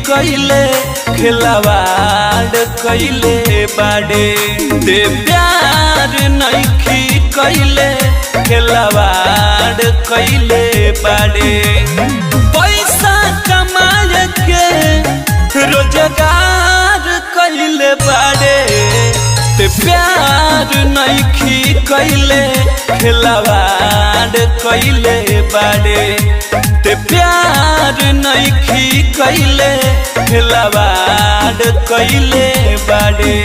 कैले खिलवाड़ कैले बाड़े दे प्यार नइखी कैले खिलवाड़ कैले बाड़े पैसा कमाए के रोजगार कैले बाड़े ते प्यार नइखी कैले खिलवाड़ कैले बाड़े ते प्यार नइखी कैले खिलवाड़ कैले बाड़े।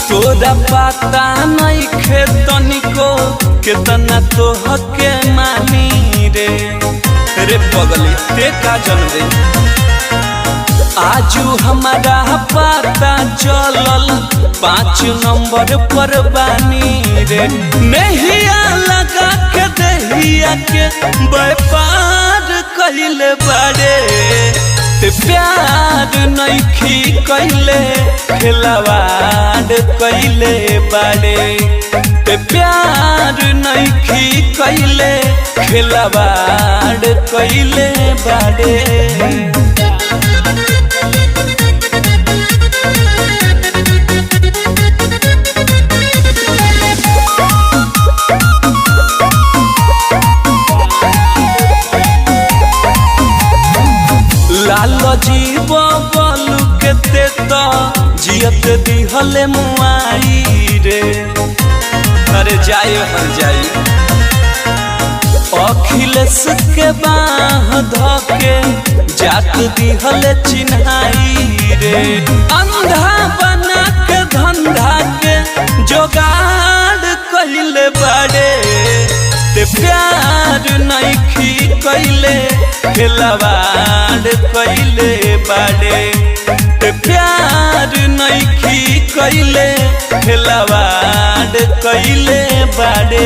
तोरा पता नइखे तनिको केतना तोहके मानी रे रे पगली ते का जनबे आजू हमारा पता चलल 5 नंबर पर बानी रे नहिया लगा के दहिया के व्यापार कैले बाड़े ते प्यार नइखी कैले खिलवाड़ कैले बाड़े ते प्यार नइखी कैले खिलवाड़ कैले बाड़े। लालो जीव बोलू के ते तो जियत दिहले मुआई रे अरे जाए हर जाए अखिलेश के बाह धके जात दिहले चिन्हाई रे अंधा बना के धंधा के जोगाड़ कैले बाड़े ते प्यार नइखी कैले खिलवाड़ कैले बाड़े ते प्यार नइखी कैले खिलवाड़ कैले बाड़े।